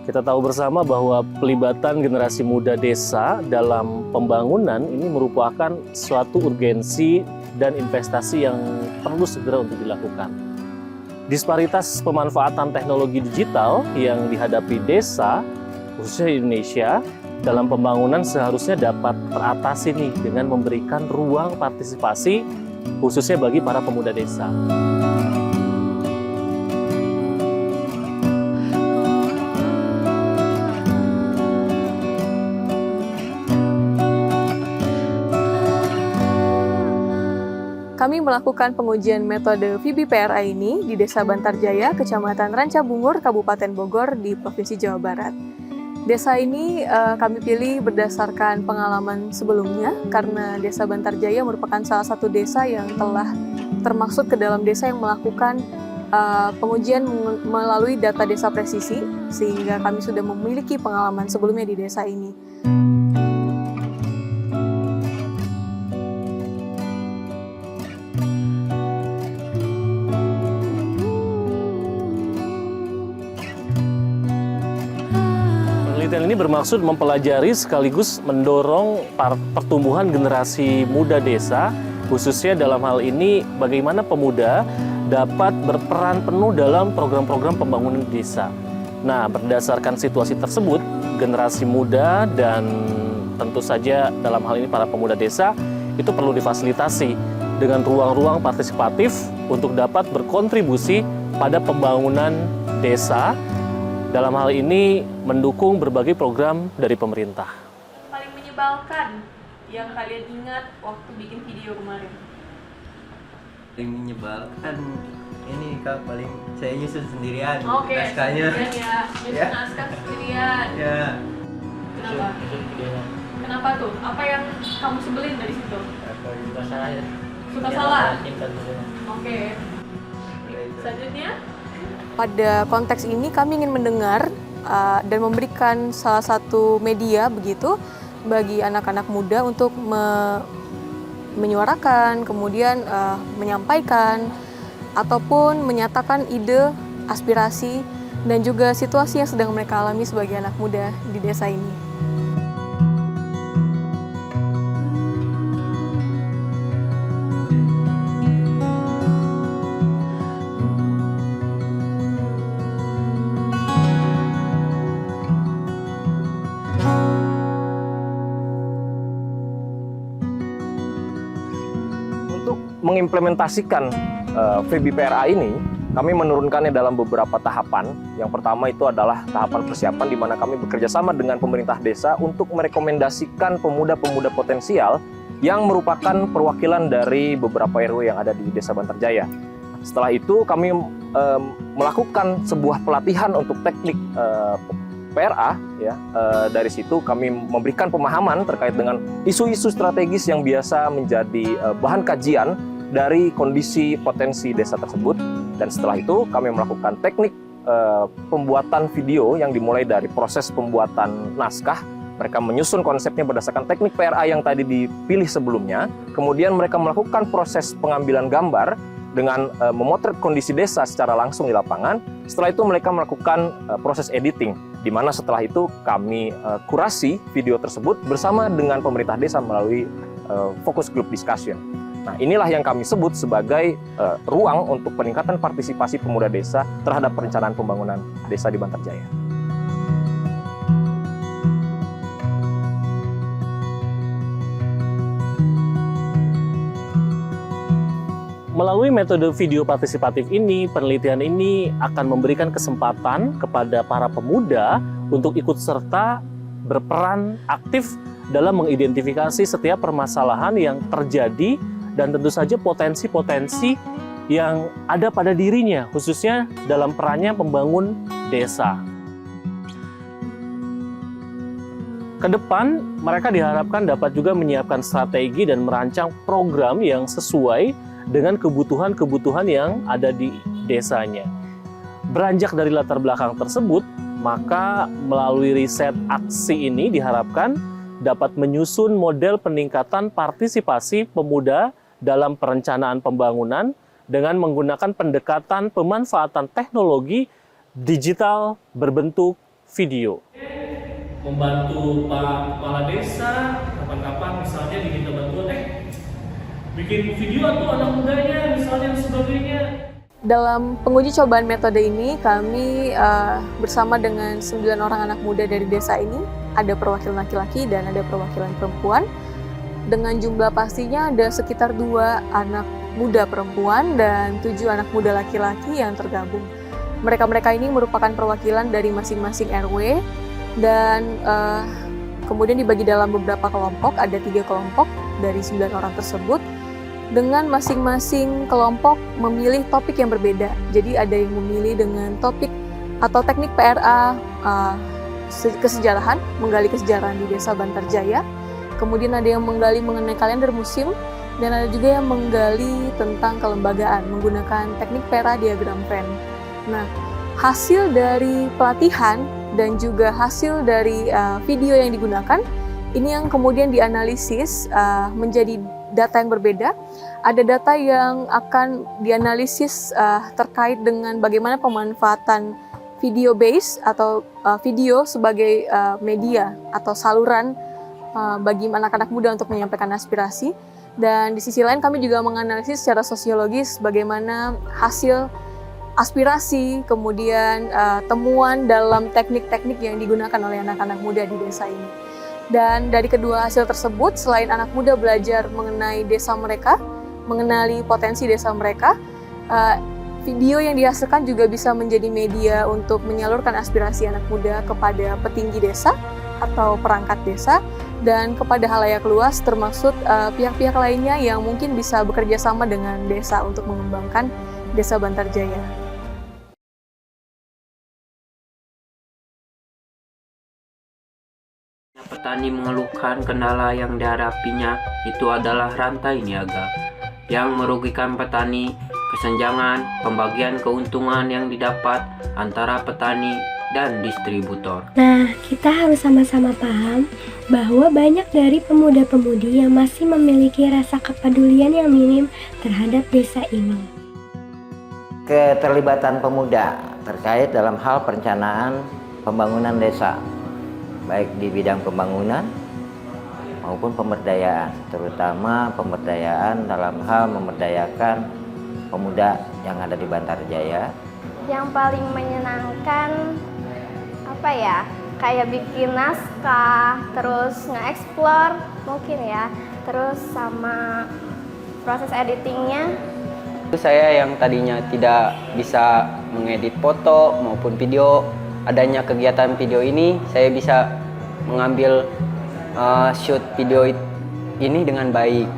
Kita tahu bersama bahwa pelibatan generasi muda desa dalam pembangunan ini merupakan suatu urgensi dan investasi yang perlu segera untuk dilakukan. Disparitas pemanfaatan teknologi digital yang dihadapi desa, khususnya di Indonesia, dalam pembangunan seharusnya dapat teratasi nih dengan memberikan ruang partisipasi khususnya bagi para pemuda desa. Kami melakukan pengujian metode VBPRA ini di Desa Bantarjaya, Kecamatan Rancabungur, Kabupaten Bogor di Provinsi Jawa Barat. Desa ini kami pilih berdasarkan pengalaman sebelumnya karena Desa Bantarjaya merupakan salah satu desa yang telah termasuk ke dalam desa yang melakukan pengujian melalui data desa presisi, sehingga kami sudah memiliki pengalaman sebelumnya di desa ini. Penelitian ini bermaksud mempelajari sekaligus mendorong pertumbuhan generasi muda desa, khususnya dalam hal ini bagaimana pemuda dapat berperan penuh dalam program-program pembangunan desa. Nah, berdasarkan situasi tersebut, generasi muda dan tentu saja dalam hal ini para pemuda desa itu perlu difasilitasi dengan ruang-ruang partisipatif untuk dapat berkontribusi pada pembangunan desa. Dalam hal ini mendukung berbagai program dari pemerintah. Paling menyebalkan yang kalian ingat waktu bikin video kemarin? Paling menyebalkan ini Kak, paling saya nyusun sendirian Sendirian naskahnya. ya, nyusun naskah sendirian. Ya. Kenapa? Kenapa tuh? Apa yang kamu sebelin dari situ? Suka salah ya. Suka salah? Oke. Oke. Selanjutnya? Pada konteks ini kami ingin mendengar dan memberikan salah satu media begitu bagi anak-anak muda untuk menyuarakan, kemudian menyampaikan ataupun menyatakan ide, aspirasi dan juga situasi yang sedang mereka alami sebagai anak muda di desa ini. Untuk mengimplementasikan VBPRA ini, kami menurunkannya dalam beberapa tahapan. Yang pertama itu adalah tahapan persiapan di mana kami bekerja sama dengan pemerintah desa untuk merekomendasikan pemuda-pemuda potensial yang merupakan perwakilan dari beberapa RW yang ada di Desa Bantarjaya. Setelah itu kami melakukan sebuah pelatihan untuk teknik PRA, ya. Dari situ kami memberikan pemahaman terkait dengan isu-isu strategis yang biasa menjadi bahan kajian dari kondisi potensi desa tersebut. Dan setelah itu kami melakukan teknik pembuatan video yang dimulai dari proses pembuatan naskah. Mereka menyusun konsepnya berdasarkan teknik PRA yang tadi dipilih sebelumnya. Kemudian mereka melakukan proses pengambilan gambar dengan memotret kondisi desa secara langsung di lapangan. Setelah itu mereka melakukan proses editing, di mana setelah itu kami kurasi video tersebut bersama dengan pemerintah desa melalui focus group discussion. Nah, inilah yang kami sebut sebagai ruang untuk peningkatan partisipasi pemuda desa terhadap perencanaan pembangunan desa di Bantarjaya. Melalui metode video partisipatif ini, penelitian ini akan memberikan kesempatan kepada para pemuda untuk ikut serta berperan aktif dalam mengidentifikasi setiap permasalahan yang terjadi dan tentu saja potensi-potensi yang ada pada dirinya, khususnya dalam perannya membangun desa. Ke depan, mereka diharapkan dapat juga menyiapkan strategi dan merancang program yang sesuai dengan kebutuhan-kebutuhan yang ada di desanya. Beranjak dari latar belakang tersebut, maka melalui riset aksi ini diharapkan dapat menyusun model peningkatan partisipasi pemuda dalam perencanaan pembangunan dengan menggunakan pendekatan pemanfaatan teknologi digital berbentuk video. Membantu Pak Kepala Desa, kapan-kapan misalnya diminta bantuan, bikin video atau anak mudanya misalnya dan sebagainya. Dalam penguji cobaan metode ini, kami bersama dengan 9 orang anak muda dari desa ini, ada perwakilan laki-laki dan ada perwakilan perempuan. Dengan jumlah pastinya ada sekitar 2 anak muda perempuan dan 7 anak muda laki-laki yang tergabung. Mereka-mereka ini merupakan perwakilan dari masing-masing RW dan kemudian dibagi dalam beberapa kelompok, ada 3 kelompok dari 9 orang tersebut, dengan masing-masing kelompok memilih topik yang berbeda. Jadi ada yang memilih dengan topik atau teknik PRA kesejarahan, menggali kesejarahan di Desa Bantarjaya. Kemudian ada yang menggali mengenai kalender musim, dan ada juga yang menggali tentang kelembagaan menggunakan teknik PRA diagram Venn. Nah, hasil dari pelatihan dan juga hasil dari video yang digunakan, ini yang kemudian dianalisis menjadi data yang berbeda. Ada data yang akan dianalisis terkait dengan bagaimana pemanfaatan video base atau video sebagai media atau saluran bagi anak-anak muda untuk menyampaikan aspirasi. Dan di sisi lain kami juga menganalisis secara sosiologis bagaimana hasil aspirasi, kemudian temuan dalam teknik-teknik yang digunakan oleh anak-anak muda di desa ini. Dan dari kedua hasil tersebut, selain anak muda belajar mengenai desa mereka, mengenali potensi desa mereka, video yang dihasilkan juga bisa menjadi media untuk menyalurkan aspirasi anak muda kepada petinggi desa atau perangkat desa dan kepada halayak luas, termasuk pihak-pihak lainnya yang mungkin bisa bekerja sama dengan desa untuk mengembangkan Desa Bantarjaya. Petani mengeluhkan kendala yang dihadapinya itu adalah rantai niaga yang merugikan petani, kesenjangan pembagian keuntungan yang didapat antara petani dan distributor. Nah, kita harus sama-sama paham bahwa banyak dari pemuda-pemudi yang masih memiliki rasa kepedulian yang minim terhadap desa ini. Keterlibatan pemuda terkait dalam hal perencanaan pembangunan desa, baik di bidang pembangunan maupun pemberdayaan, terutama pemberdayaan dalam hal memberdayakan pemuda yang ada di Bantarjaya. Yang paling menyenangkan kayak bikin naskah, terus nge-explore mungkin ya, terus sama proses editingnya. Saya yang tadinya tidak bisa mengedit foto maupun video, adanya kegiatan video ini, saya bisa mengambil shoot video ini dengan baik.